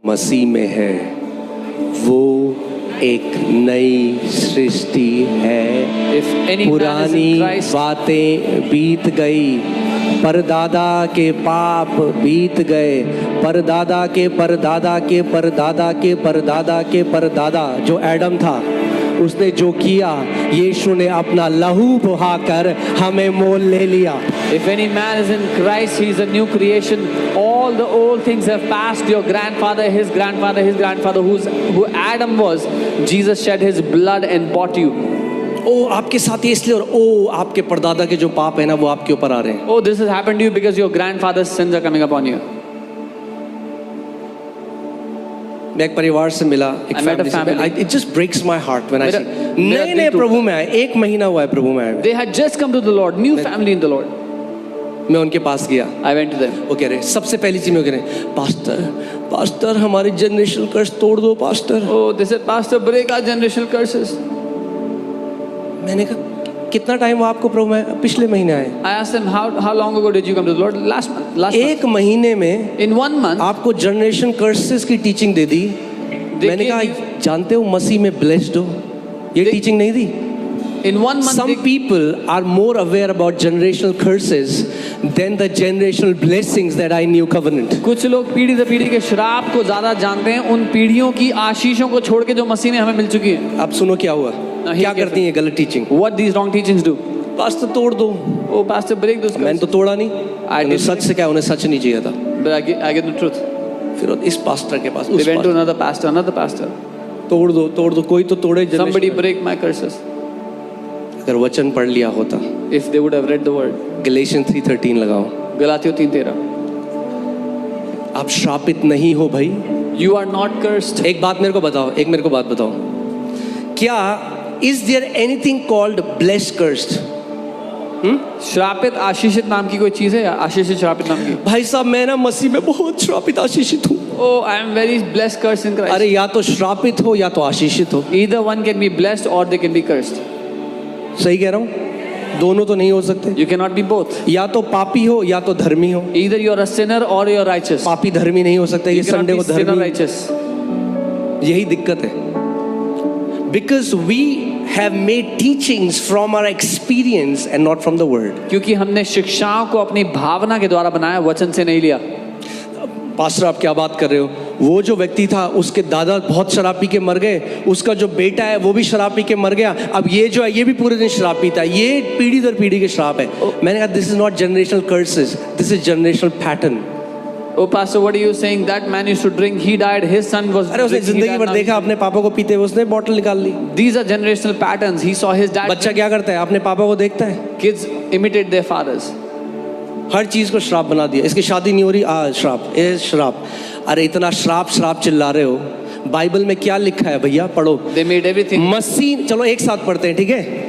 मसीह में है वो एक नई सृष्टि है। पुरानी बातें बीत गई, परदादा के पाप बीत गए, परदादा के परदादा के परदादा के परदादा के परदादा जो एडम था उसने जो किया, यीशु ने अपना लहू बहाकर हमें मोल ले लिया। If any man is in Christ, he is a new creation. All the old things have passed. Your grandfather, his grandfather, his grandfather, who Adam was, Jesus shed his blood and bought you. ओ आपके साथ ये इसलिए, और ओ आपके परदादा के जो पाप है ना वो आपके ऊपर आ रहे हैं। Oh, this has happened to you because your grandfather's sins are coming upon you. मैं एक परिवार से मिला, एक फैमिली से, it just breaks my heart when I see नए प्रभु में आए, 1 महीना हुआ है प्रभु में आए। They had just come to the Lord, new family in the Lord. मैं उनके पास गया, I went to them. वो कह रहे, सबसे पहली चीज में कह रहे, पास्टर हमारी जनरेशनल कर्स तोड़ दो pastor. Oh, they said, Pastor, break our generational curses. मैंने कहा कितना टाइम हुआ आपको प्रभु में? पिछले महीने आए। I asked them, how long ago did you come to the Lord? Last month. 1 महीने में, in 1 month, आपको जनरेशन कर्सेस की टीचिंग दे दी। मैंने कहा जानते हो मसीह में ब्लेस्ड हो, ये टीचिंग नहीं दी। In 1 month, some people are more aware about generational curses than the generational blessings that I knew covenant. कुछ लोग पीढ़ी दर पीढ़ी के श्राप को ज्यादा जानते हैं उन पीढ़ियों की आशीषों को छोड़ के जो मसीह में हमें मिल चुकी है। अब सुनो क्या हुआ, क्या करती है गलत teaching. What these wrong teachings do? Pastor तोड़ दो। Oh, Pastor, break those curses. मैंने तो तोड़ा नहीं, उन्हें सच से क्या, उन्हें सच नहीं चाहिए था। But I get the truth. फिर इस पास्टर के पास, They went to another pastor. तोड़ दो, कोई तो तोड़े। Somebody break my curses. अगर वचन पढ़ लिया होता, if they would have read the word. गलेशियन 3:13 लगाओ। गलातियों 3:13। आप श्रापित नहीं हो भाई। You are not cursed. एक बात मेरे को बताओ, क्या is there anything called blessed cursed? श्रापित आशीषित नाम की कोई चीज है या आशीषित श्रापित नाम की? भाई साहब मैं ना मसीह में बहुत श्रापित आशीषित हूँ। Oh, I am very blessed, cursed in Christ. अरे या तो श्रापित हो या तो आशीषित हो। Either one can be blessed or they can be cursed. सही कह रहा हूँ, दोनों तो नहीं हो सकते। You cannot be both. या तो पापी हो या तो धर्मी हो। Either you are a sinner or you are righteous. पापी धर्मी नहीं हो सकता। ये संडे को धर्मी, righteous. यही दिक्कत है। Because we have made teachings from our experience and not from the word. क्योंकि हमने शिक्षाओं को अपनी भावना के द्वारा बनाया, वचन से नहीं लिया। पास्टर आप क्या बात कर रहे हो? वो जो व्यक्ति था उसके दादा बहुत शराब पी के मर गए, उसका जो बेटा है वो भी शराब पी के मर गया, अब ये जो है ये भी पूरे दिन शराब पीता है, ये पीढ़ी दर पीढ़ी के श्राप है। मैंने कहा this is not generational curses, this is generational pattern. Oh pastor, what are you saying? That man used to drink, he died, his son was अरे उसने जिंदगी भर देखा अपने पापा को पीते हुए, उसने बोतल निकाल ली। These are generational patterns. He saw his dad. बच्चा क्या करता है? अपने पापा को देखता है। Kids imitate their fathers. हर चीज को श्राप बना दिया। इसकी शादी नहीं हो रही, श्राप, ये श्राप। अरे इतना श्राप चिल्ला रहे हो, बाइबल में क्या लिखा है भैया? पढ़ो। They made everything. मसीह, चलो एक साथ पढ़ते हैं, ठीक है?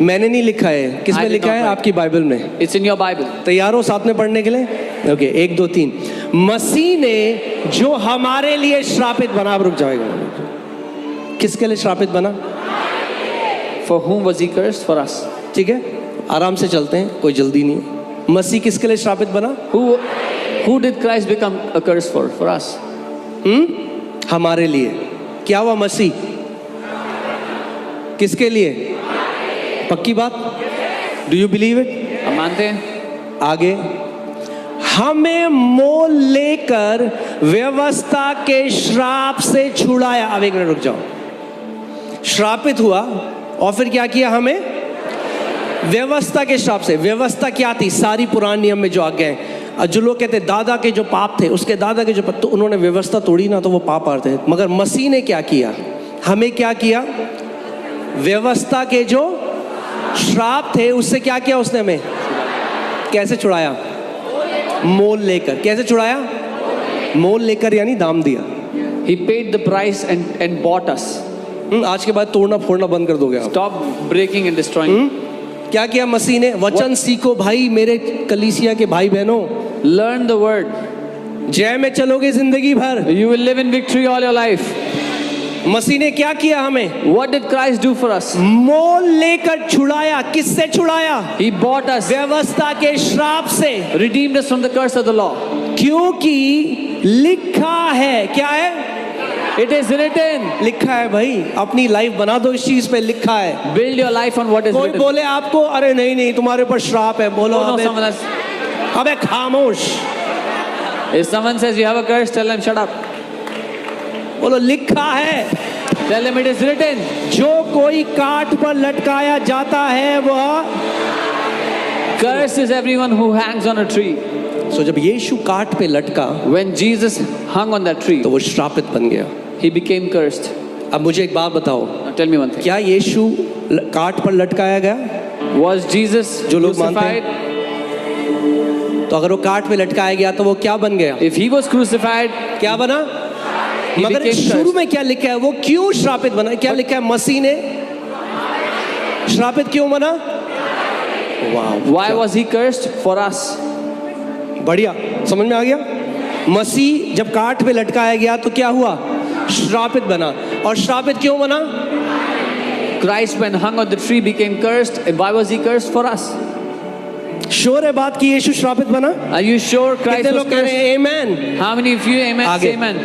मैंने नहीं लिखा है, किसने लिखा है? आपकी बाइबल में। It's in your Bible. तैयार हो साथ में पढ़ने के लिए? ओके, 1 2 3। मसीह ने जो हमारे लिए श्रापित बना, रुक जाएगा, किसके लिए श्रापित बना? For whom was he cursed? For us. ठीक है, आराम से चलते हैं, कोई जल्दी नहीं है। मसीह किसके लिए श्रापित बना? Who did Christ become a curse for? For us. हमारे लिए। क्या हुआ मसीह? किसके लिए? पक्की बात? Do you believe it? हम मानते हैं। आगे, हमें मोल लेकर व्यवस्था के श्राप से छुड़ाया। अब 1 मिनट रुक जाओ। श्रापित हुआ और फिर क्या किया? हमें व्यवस्था के श्राप से। व्यवस्था क्या थी? सारी पुराने नियम में जो आज्ञाएं, जो लोग कहते दादा के जो पाप थे, उसके दादा के जो पाप, तो उन्होंने व्यवस्था तोड़ी ना, तो वो पाप आते थे। मगर मसीह ने क्या किया? हमें क्या किया? व्यवस्था के जो श्राप थे उससे क्या किया उसने? हमें कैसे छुड़ाया? मोल लेकर। कैसे छुड़ाया? मोल लेकर, यानी दाम दिया। He paid the price and bought us. आज के बाद तोड़ना फोड़ना बंद कर दोगे आप। Stop breaking and destroying. क्या किया मसीह ने? वचन सीखो भाई, मेरे कलीसिया के भाई बहनों। Learn the word. जय में चलोगे जिंदगी भर। You will live in victory all your life. मसीह ने क्या किया हमें? What did Christ do for us? मोल लेकर छुड़ाया। किससे छुड़ाया? He bought us. व्यवस्था के श्राप से। Redeemed us from the curse of the law. क्योंकि लिखा है। क्या है? It is written. लिखा है भाई। अपनी लाइफ बना दो इस चीज पे, लिखा है। Build your life on what is कोई written. बोले आपको अरे नहीं नहीं तुम्हारे ऊपर श्राप है, बोलो Oh, no, अबे someone else. अबे खामोश, If someone says you have a curse, tell them shut up. बोलो लिखा है। Tell them it is written. जो कोई काट पर लटकाया जाता है वह Curse is everyone who hangs on a tree. सो जब यीशु काट पे लटका When Jesus hung on that tree, तो वो श्रापित बन गया। he became cursed. अब मुझे एक बात बताओ, Now tell me one thing. क्या यीशु काट पर लटकाया गया? Was Jesus जो लोग मानते हैं। crucified? तो अगर वो काट पे लटकाया गया तो वो क्या बन गया? If he was crucified, क्या बना? he मगर became शुरू cursed. में क्या लिखा है? वो क्यों श्रापित बना? क्या लिखा है? मसीह ने श्रापित क्यों बना? वाह, Why was he cursed? For us. बढ़िया, समझ में आ गया। मसीह जब काट पे लटकाया गया तो क्या हुआ? श्रापित बना। और श्रापित क्यों बना? Christ, when hung on the tree, became cursed. And why was he cursed? For us. Sure है बात कि यीशु श्रापित बना? Are you sure Christ कितने was लोग कह रहे cursed? हैं आमेन? How many of you amen? आगे। Say amen.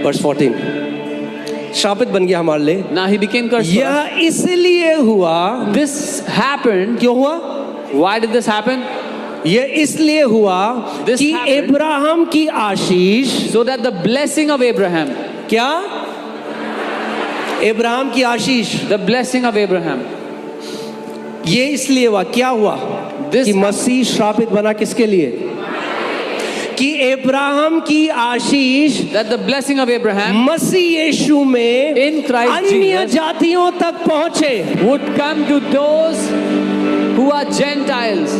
वर्स 14 श्रापित बन गया हमारे लिए। Now he became cursed for us. यह इसलिए हुआ, This happened. क्यों हुआ? Why did this happen? यह इसलिए हुआ This कि happened अब्राहम की आशीष, so that the blessing of Abraham, क्या? अब्राहम की आशीष, the blessing of Abraham, ये इसलिए हुआ, क्या हुआ? This कि मसीह श्रापित बना किसके लिए? कि अब्राहम की आशीष that the blessing of Abraham मसीह यीशु में in Christ अन्य Jesus जातियों तक पहुंचे। would come to those who are Gentiles.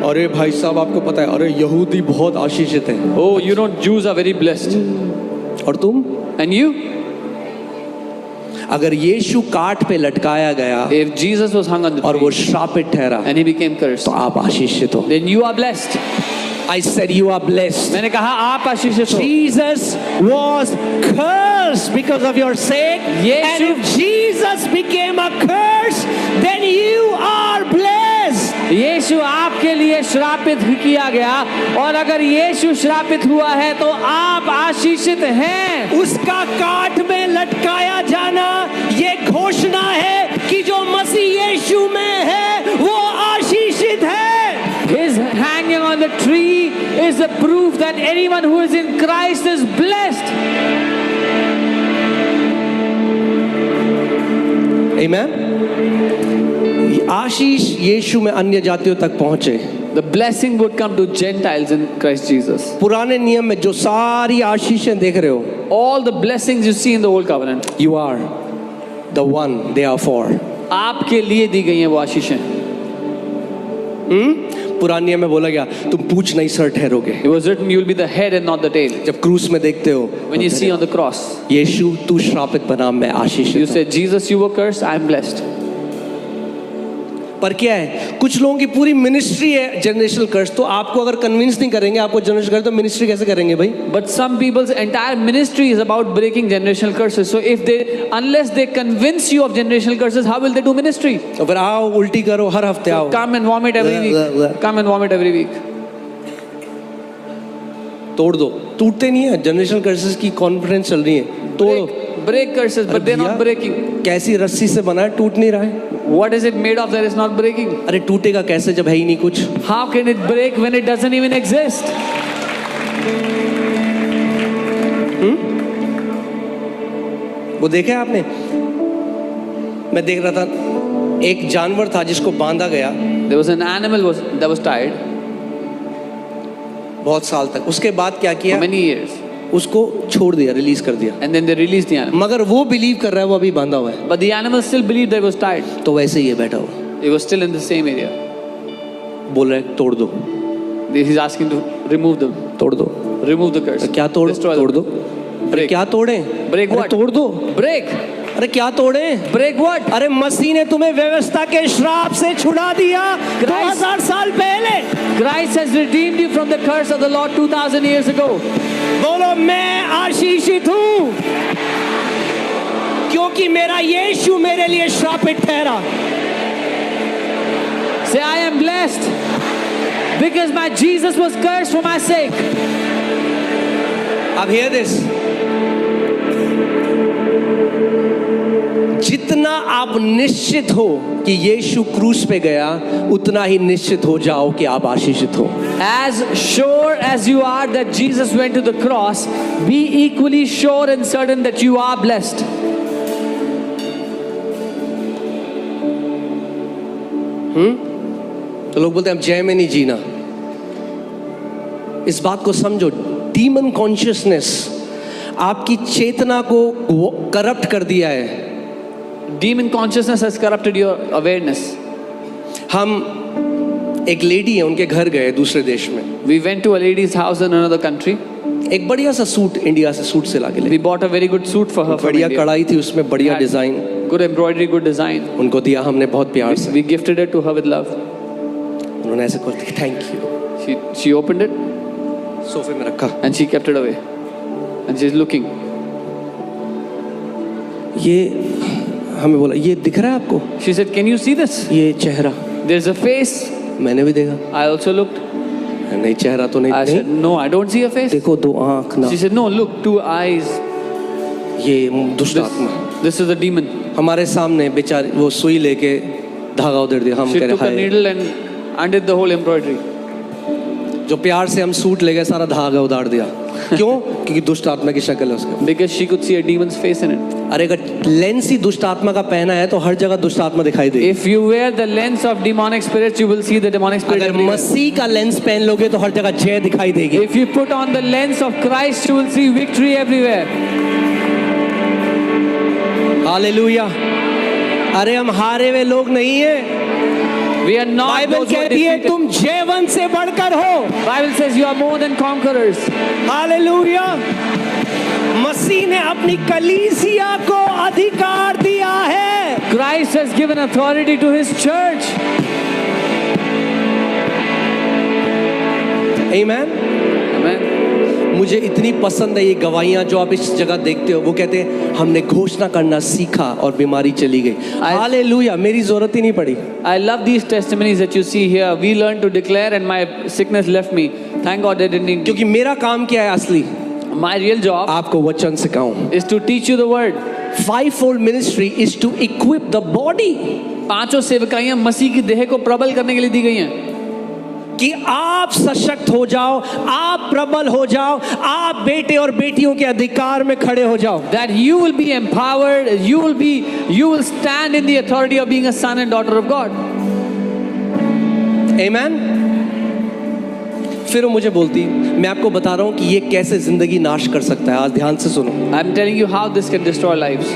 अरे भाई साहब आपको पता है, अरे यहूदी बहुत आशीषित हैं। Oh, you know, Jews are very blessed. और तुम? And you? अगर यीशु काट पे लटकाया गया If Jesus was hung on the और वो tree श्रापित ठहरा and he became cursed, तो आप आशीषित हो। then you are blessed. I said you are blessed. मैंने कहा आप आशीषित हो। Jesus was cursed because of your sake. And if Jesus became a curse, then you are blessed. यीशु आपके लिए श्रापित किया गया और अगर यीशु श्रापित हुआ है तो आप आशीषित हैं। उसका काट में लटकाया जाना ये घोषणा है कि जो मसीह यीशु में है वो आशीषित है। His hanging on the tree is a proof that anyone who is in Christ is blessed. Amen. आशीष यीशु में अन्य जातियों तक पहुंचे। The blessing would come to Gentiles in Christ Jesus. पुराने नियम में जो सारी आशीषें देख रहे हो, All the blessings you see in the old covenant, you are the one they are for. आपके लिए दी गई हैं वो आशीषें। पुराने नियम में बोला गया तुम पूछ नहीं sir ठहरोगे। It was written, you will be the head and not the tail. जब क्रूस में देखते हो, When you see on the cross, यीशु तू श्रापित बना मैं आशीषित you हूं। say, Jesus, you were cursed, I am blessed. पर क्या है, कुछ लोगों की पूरी मिनिस्ट्री है जनरेशनल कर्स, तो आपको अगर कन्विंस नहीं करेंगे आपको जनरेशनल कर्स, तो मिनिस्ट्री कैसे करेंगे भाई? But some people's entire ministry is about breaking generational curses. So if they, unless they convince you of generational curses, how will they do ministry? तो फिर आओ उल्टी करो हर हफ्ते आओ। Come and vomit every week. Come and vomit every week. तोड़ दो, टूटते नहीं है। जनरेशनल कर्सेस की कॉन्फ्रेंस चल रही है, तोड़ो। Break curses, but they're not breaking. कैसी रस्सी से बना है, टूट नहीं रहा है। What is it made of that is not breaking? अरे टूटेगा कैसे जब है ही नहीं कुछ? How can it break when it doesn't even exist? वो देखा है आपने? मैं देख रहा था एक जानवर था जिसको बांधा गया There was an animal that was tied बहुत साल तक, उसके बाद क्या for किया? many years. उसको छोड़ दिया, रिलीज कर दिया। And then they released the animal. मगर वो बिलीव कर रहा है वो अभी बांधा हुआ है, But the animal still believed that it was tied. तो वैसे ही है बैठा हुआ, It was still in the same area. बोल रहा है तोड़ दो, He's asking to remove them. तोड़ दो। Remove the curse. क्या तोड़ Destroy तोड़ them. दो? अरे Break. क्या तोड़े? Break अरे what? तोड़ दो। Break. अरे क्या तोड़े? Break what? अरे मसीह ने तुम्हें व्यवस्था के श्राप से छुड़ा दिया 2000 साल पहले। Christ has redeemed you from the curse of the Lord 2000 years ago. बोलो मैं आशीषित हूँ क्योंकि मेरा यीशु मेरे लिए श्रापित ठहरा। Say, I am blessed because my Jesus was cursed for my sake. अब hear this. जितना आप निश्चित हो कि यीशु क्रूस पे गया, उतना ही निश्चित हो जाओ कि आप आशीषित हो। As sure as you are that Jesus went to the cross, be equally sure and certain that you are blessed. तो लोग बोलते हैं अब जय में नहीं जीना। इस बात को समझो, डीमन कॉन्शियसनेस आपकी चेतना को करप्ट कर दिया है। Demon consciousness has corrupted your awareness. हम एक लेडी है, उनके घर गए दूसरे देश में। We went to a lady's house in another country. एक बढ़िया सा सूट इंडिया से सूट से ला के ले, We bought a very good suit for her from बढ़िया India. कढ़ाई थी उसमें, बढ़िया Had design, Good embroidery, good design. उनको दिया हमने बहुत प्यार से। We gifted it to her with love. उन्होंने ऐसे कर दिया, thank you, She opened it सोफे में रखा। and she kept it away. And she's looking. ये हमें बोला, ये दिख रहा है आपको She said, "Can you see this? ये चेहरा? There's a face." मैंने भी देखा, I also looked. नहीं चेहरा तो नहीं, I said, नहीं "No, I don't see a face." देखो दो आँख ना, She said, "No, look, 2 eyes. ये दुष्ट This, आत्मा this is a demon." हमारे सामने बेचारे वो सुई लेके धागा उधर दिया। हम She कह took a रहे हाय, needle and undid the whole embroidery. जो प्यार से हम सूट ले गए सारा धागा उधार दिया। क्यों? क्योंकि दुष्ट आत्मा की शक्ल है उसका। Because she could see a demon's face in it. अरे अगर लेंस ही दुष्ट आत्मा का पहना है तो हर जगह दुष्ट आत्मा दिखाई देगी। If you wear the lens of demonic spirits, you will see the demonic spirit अगर everywhere. मसीह का लेंस पहन लोगे तो हर जगह जय दिखाई देगी। If you put on the lens of Christ, you will see victory everywhere. Hallelujah. अरे हम हारे हुए लोग नहीं हैं। We are not Bible those who are कहती है defeated. तुम जयवंत से बढ़कर हो। Bible says you are more than conquerors. Hallelujah. मसीह ने अपनी कलीसिया को अधिकार दिया है। Christ has given authority to his church. आमीन। Amen. मुझे इतनी पसंद है ये गवाहियां जो आप इस जगह देखते हो। वो कहते हैं हमने घोषणा करना सीखा और बीमारी चली गई। हालेलुया, मेरी जरूरत ही नहीं पड़ी। I love these testimonies that you see here. We learned to declare and my sickness left me. Thank God I didn't need. क्योंकि मेरा काम क्या है असली? My real job आपको वचन सिखाऊं। is to teach you the word. Fivefold ministry is to equip the body. 5 सेवकाइयां मसीह की देह को प्रबल करने के लिए दी गई हैं कि आप सशक्त हो जाओ, आप प्रबल हो जाओ, आप बेटे और बेटियों के अधिकार में खड़े हो जाओ। that you will be empowered, you will stand in the authority of being a son and daughter of God. आमीन। फिर वो मुझे बोलती, मैं आपको बता रहा हूं कि ये कैसे जिंदगी नाश कर सकता है। आज ध्यान से सुनो। I'm telling you how this can destroy lives.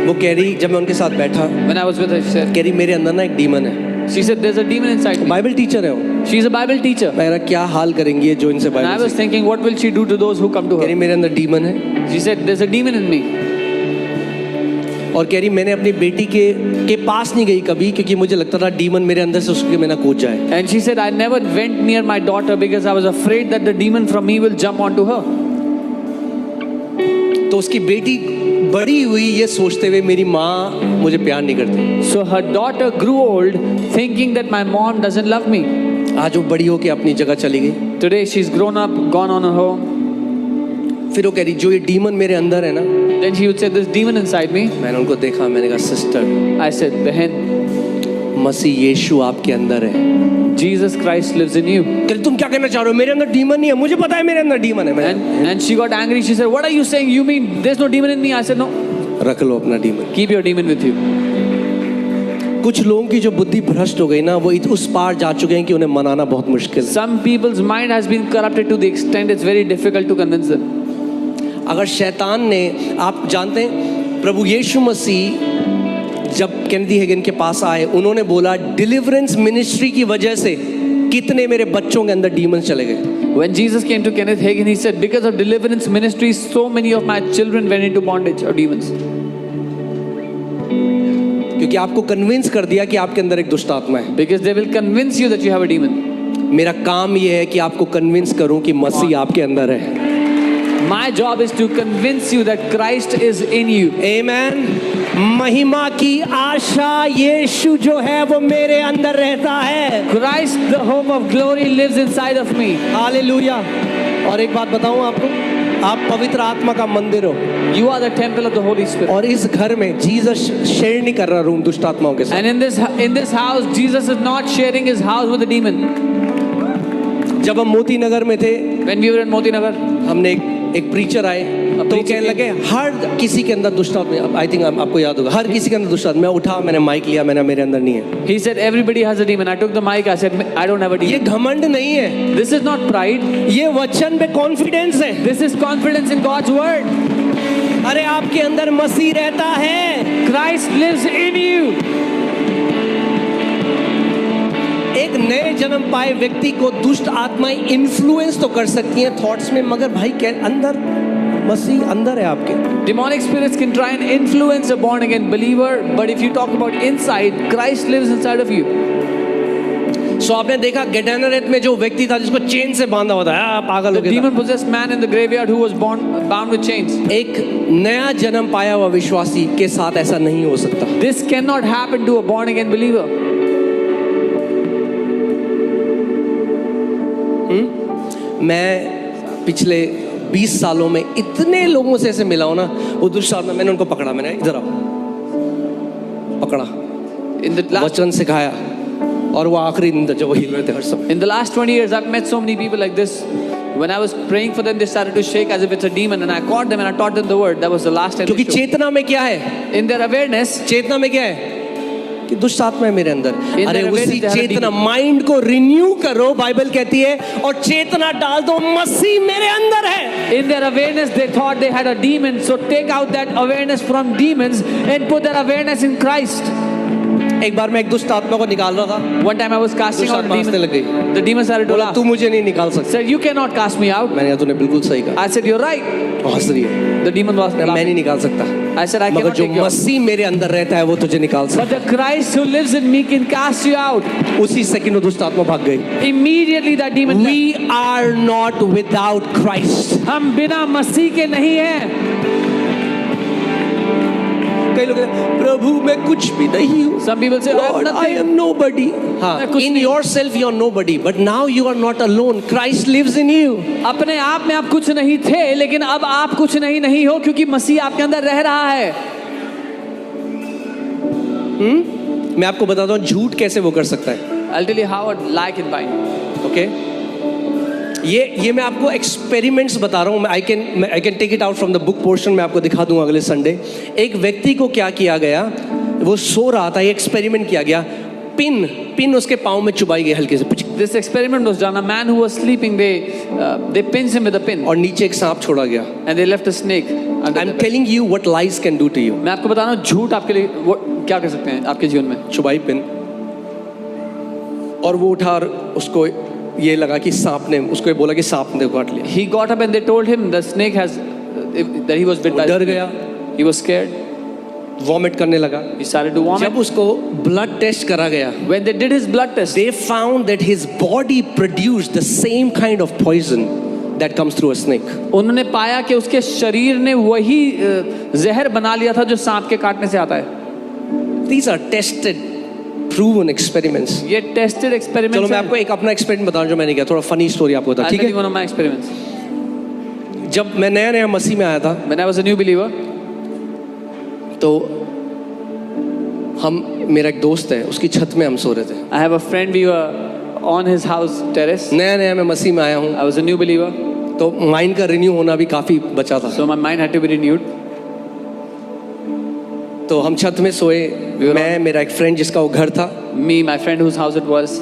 वो कह रही, जब मैं उनके साथ बैठा, When I was with her, she said, कह रही मेरे अंदर ना एक डीमन है। she said, there's a demon inside me. Bible teacher है वो। She's a Bible teacher. मैं कह रहा क्या हाल करेंगे ये जो इनसे And I बाइबल was सीख। thinking, what will she do to those who come to कह रही her? मेरे अंदर डीमन है, She said, there's a demon in me. और कह रही मैंने अपनी बेटी के पास नहीं गई कभी, क्योंकि मुझे लगता था डीमन मेरे अंदर से उसके में ना कूद जाए। And she said, I never went near my daughter because I was afraid that the demon from me will jump onto her. तो उसकी बेटी बड़ी हुई ये सोचते हुए मेरी माँ मुझे प्यार नहीं करती। So her daughter grew old thinking that my mom doesn't love me. आज वो बड़ी होके अपनी जगह चली गई। Today she's grown up, gone on her home. फिर वो कह रही जो ये डीमन मेरे अंदर है ना, Then she would say, this demon inside me. मैंने उनको देखा, मैंने कहा सिस्टर, I said, Behin, मसीह यीशु आपके अंदर है। Jesus Christ lives in you. कह रही तुम क्या कहना चाह रहे हो? मेरे अंदर डीमन नहीं है, मुझे पता है मेरे अंदर डीमन है। And she got angry. She said, what are you saying? You mean there's no demon in me? I said, no. रख लो अपना demon. Keep your demon with you. कुछ लोगों की जो बुद्धि भ्रष्ट हो गई ना, वो उस पार जा चुके हैं कि उन्हें मनाना बहुत मुश्किल है। Some people's mind has been corrupted to the extent it's very difficult to convince them. अगर शैतान ने, आप जानते हैं प्रभु यीशु मसीह जब केनेडी हेगन के पास आए, उन्होंने बोला डिलीवरेंस मिनिस्ट्री की वजह से कितने मेरे बच्चों के अंदर डीमन चले गए। When Jesus came to Kenneth Hagin, he said, because of deliverance ministry, so many of my children went into bondage or demons. क्योंकि आपको कन्विंस कर दिया कि आपके अंदर एक दुष्ट आत्मा है। Because they will convince you that you have a demon. मेरा काम यह है कि आपको कन्विंस करूं कि मसीह आपके अंदर है। My job is to convince you that Christ is in you. आमीन। महिमा की आशा यीशु जो है वो मेरे अंदर रहता है। Christ, the hope of glory, lives inside of me. Hallelujah. और एक बात बताऊं आपको, आप पवित्र आत्मा का मंदिर हो You are the temple of the Holy Spirit. और इस घर में जीसस शेयर नहीं कर रहा रूम दुष्ट आत्माओं के साथ. And in this house, Jesus is not sharing his house with the demon. जब हम मोती नगर में थे, When we were in Moti Nagar, हमने एक प्रीचर आए तो preacher कहने लगे हर किसी के अंदर दुष्ट आत्मा. आई थिंक आपको याद होगा, हर किसी के अंदर दुष्ट आत्मा. मैं उठा, मैंने माइक लिया, मैंने मेरे अंदर नहीं है. he said everybody has a demon. I took the mic. I said I don't have a ये demon. घमंड नहीं है, This is not pride. ये वचन पे कॉन्फिडेंस है. This is confidence in God's word. अरे आपके अंदर मसीह रहता है. Christ lives in you. एक नए जन्म पाए व्यक्ति को दुष्ट आत्माएं इन्फ्लुएंस तो कर सकती हैं थॉट्स में, मगर भाई के अंदर मसीह अंदर है आपके. Demonic spirits can try and influence a born again believer, but if you talk about inside, Christ lives inside of you. सो आपने देखा गेडेनरेत में जो व्यक्ति था जिसको चेन से बांधा हुआ था, पागल हो The गया था. demon possessed man in the graveyard who was bound with chains. एक नया जन्म पाया हुआ विश्वासी के साथ ऐसा नहीं हो सकता. This cannot happen to a born again believer. मैं पिछले 20 सालों में इतने लोगों से ऐसे मिला हूं ना, वो दुष्ट आत्मा, मैंने उनको पकड़ा, मैंने इधर आओ, पकड़ा, In the last वचन सिखाया और वो आखिरी दिन था जब वो हिल रहे थे हर समय. In the last 20 years, I've met so many people like this. When I was praying for them, they started to shake as if it's a demon, and I caught them and I taught them the word. That was the last time. क्योंकि they showed. चेतना में क्या है, In their awareness, चेतना में क्या है कि दुष्ट आत्मा है मेरे अंदर. In अरे their उसी awareness, they have a चेतना, demon. माइंड को रिन्यू करो, बाइबल कहती है, और चेतना डाल दो, मसीह मेरे अंदर है. in their awareness, they thought they had a demon. So take out that awareness from demons and put that awareness in Christ. एक बार मैं एक दुष्ट आत्मा को निकाल रहा था, One time I was casting दुष्ट out a आत्मा हंसने लग demon. गई. The demon started to बोला laugh. तू मुझे नहीं निकाल सकता. Said, you cannot cast me out. मैंने कहा तूने बिल्कुल सही कहा. I said, you're right. वो हंस रही है. The demon was मैं नहीं laughing. निकाल सकता, I said, I मगर cannot जो take you out. मसीह मेरे अंदर रहता है वो तुझे निकाल But सकता the Christ who lives in me can cast you out. है. उसी सेकंड वो दुष्ट आत्मा भाग गई. Immediately that demon left. We are not without Christ. हम बिना मसीह के नहीं हैं. कई लोग कहते हैं, प्रभु मैं कुछ भी नहीं हूँ. Some people say, I have Lord, I nothing. am nobody. हाँ, मैं कुछ in नहीं. yourself you are nobody, but now you are not alone. Christ lives in you. अपने आप में आप कुछ नहीं थे, लेकिन अब आप कुछ नहीं हो, क्योंकि मसीह आपके अंदर रह रहा है. मैं आपको बताता हूँ झूठ कैसे वो कर सकता है. I'll tell you how a lie can bind. Okay, ये मैं आपको एक्सपेरिमेंट्स बता रहा हूँ. I can take it out from the book portion. मैं आपको दिखा दूंगा अगले संडे. एक व्यक्ति को क्या किया गया, वो सो रहा था, ये एक्सपेरिमेंट किया गया. पिन उसके पाँव में चुभाई गई हल्के से, This experiment was done. A man who was sleeping, they pinched him with a pin, और नीचे एक सांप छोड़ा गया. and they left a snake under I am the bed. Telling you what lies can do to you. मैं आपको बता रहा हूँ झूठ आपके लिए क्या कर सकते हैं आपके जीवन में. चुभाई पिन, और वो उठा और उसको ये लगा कि सांप ने, उसको ये बोला कि सांप ने काट लिया. He got up and they told him the snake has that he was bit by. डर गया, He was scared. वॉमिट करने लगा. He started to vomit. जब उसको ब्लड टेस्ट करा गया, When they did his blood test, they found that his body produced the same kind of poison that comes through a snake. उन्होंने पाया कि उसके शरीर ने वही जहर बना लिया था जो सांप के काटने से आता है. These are tested, proven experiments. ये टेस्टेड एक्सपेरिमेंट. चलो मैं आपको एक अपना एक्सपेरिमेंट बताऊं जो मैंने किया. थोड़ा फनी स्टोरी आपको बता, ठीक है. One of my experiments. जब मैं नया मसीह में आया था, When I was a new believer, तो मेरा एक दोस्त है, उसकी छत में हम सो रहे थे. I have a friend. We were on his house terrace. नया मैं मसीह में आया हूँ, I was a new believer, तो माइंड का रिन्यू होना भी काफी बचा था. so my mind had to be renewed. तो हम छत में सोए, मैं, मेरा एक फ्रेंड जिसका वो घर था, Me, my friend whose house it was,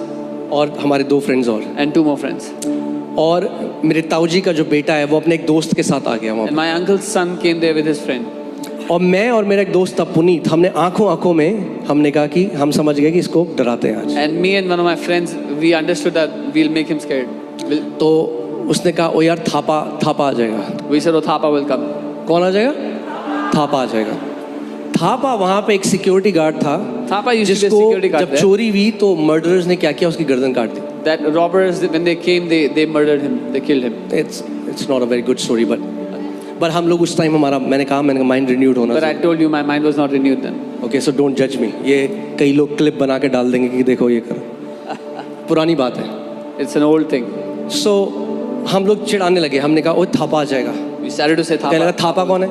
और हमारे 2 फ्रेंड्स और. and 2 more friends. और मेरे ताऊजी का जो बेटा है वो अपने एक दोस्त के साथ आ गया वहाँ. And my uncle's son came there with his friend. और मैं और मेरा एक दोस्त था पुनीत, हमने आंखों में हमने कहा कि हम समझ गए कि इसको डराते हैं आज. And me and one of my friends, we understood that we'll make him scared. तो उसने कहा ओ यार थापा आ जाएगा. We said, oh, Thapa will come. कौन आ जाएगा? थापा आ जाएगा. थापा वहाँ पे एक सिक्योरिटी गार्ड था, Thapa used to be a जिसको security guard जब there. चोरी हुई तो मर्डरर्स ने क्या किया, उसकी गर्दन काट दी. That robbers, when they came, they murdered him. They killed him. It's not a very good story, but हम लोग उस टाइम मैंने कहा माइंड रिन्यूड होना But I चाहिए. told you my mind was not renewed then. Okay, so don't जज मी. ये कई लोग क्लिप बना के डाल देंगे कि देखो ये करो, पुरानी बात है. It's an old thing. सो हम लोग चिढ़ाने लगे, हमने कहा ओ थापा आ जाएगा. We We started to say कहने लगा Thapa. थापा कौन है?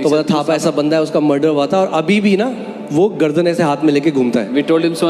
तो बोला थापा ऐसा बंदा है, उसका मर्डर हुआ था और अभी भी ना वो गर्दन ऐसे हाथ में लेके घूमता है. We told him so